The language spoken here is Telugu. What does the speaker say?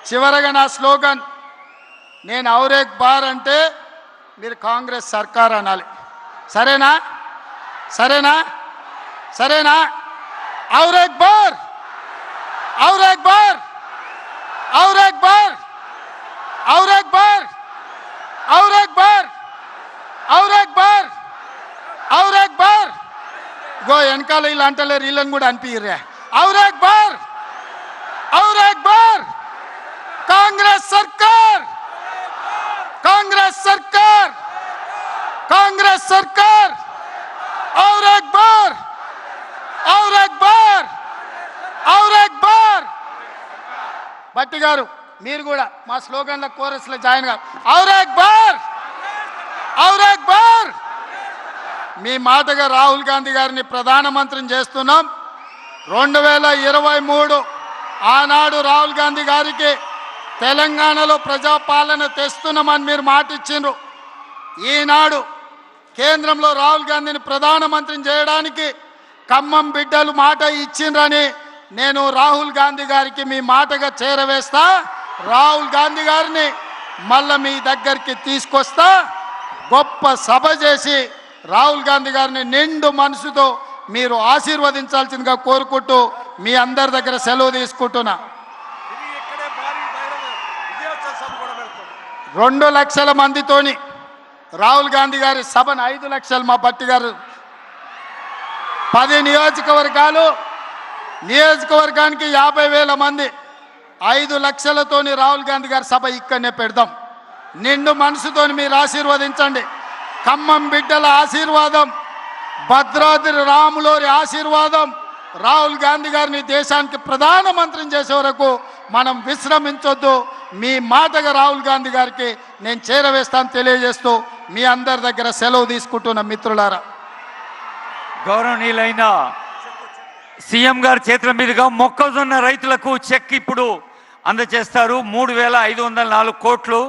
చివరగా నా స్లోగన్, నేను ఔరేక్ బార్ అంటే మీరు కాంగ్రెస్ సర్కార్ అనాలి. సరేనా? సరేనా? సరేనా? ఔరేక్ బార్, ఔరేక్ బార్, ఔరేక్ బార్, ఔరేక్ బార్, ఔరేక్ బార్, ఔరేక్ బార్, ఔరేక్ బార్. గో వెనకాల వీళ్ళు అంటలేరు, వీళ్ళని కూడా అనిపించరే. ఔరేక్ బార్, ఔరేక్ బార్. కాంగ్రెస్ సర్కార్, కాంగ్రెస్ సర్కార్, కాంగ్రెస్ సర్కార్. ఔరేక్ బార్, ఔరేక్ బార్, ఔరేక్ బార్. భట్టి గారు మీరు కూడా మా స్లోగన్ల కోరస్లో జాయిన్ గారు. ఔరేక్ బార్, ఔరేక్ బార్. మీ మాటగా రాహుల్ గాంధీ గారిని ప్రధానమంత్రిని చేస్తున్నాం. 2023 ఆనాడు రాహుల్ గాంధీ గారికి తెలంగాణలో ప్రజాపాలన తెస్తున్నామని మీరు మాట ఇచ్చిండ్రు. ఈనాడు కేంద్రంలో రాహుల్ గాంధీని ప్రధానమంత్రిని చేయడానికి ఖమ్మం బిడ్డలు మాట ఇచ్చిండ్రని నేను రాహుల్ గాంధీ గారికి మీ మాటగా చేరవేస్తా. రాహుల్ గాంధీ గారిని మళ్ళా మీ దగ్గరికి తీసుకొస్తా. గొప్ప సభ చేసి రాహుల్ గాంధీ గారిని నిండు మనసుతో మీరు ఆశీర్వదించాల్సిందిగా కోరుకుంటూ మీ అందరి దగ్గర సెలవు తీసుకుంటున్నా. 2 లక్షల మందితోని రాహుల్ గాంధీ గారి సభను 5 లక్షలు మా భట్టి గారు 10 నియోజకవర్గాలు, నియోజకవర్గానికి 50,000 మంది, 5 లక్షలతోని రాహుల్ గాంధీ గారి సభ ఇక్కడనే పెడదాం. నిండు మనసుతోని మీరు ఆశీర్వదించండి. ఖమ్మం బిడ్డల ఆశీర్వాదం, భద్రాద్రి రాములోరి ఆశీర్వాదం, రాహుల్ గాంధీ గారిని దేశానికి ప్రధానమంత్రిని చేసే వరకు మనం విశ్రమించొద్దు. మీ మాటగా రాహుల్ గాంధీ గారికి నేను చేరవేస్తాను తెలియజేస్తూ మీ అందరి దగ్గర సెలవు తీసుకుంటున్న మిత్రులారా. గౌరవనీయులైన సీఎం గారి చేతుల మీదుగా మొక్కజొన్న రైతులకు చెక్ ఇప్పుడు అందజేస్తారు. 3,504 కోట్లు.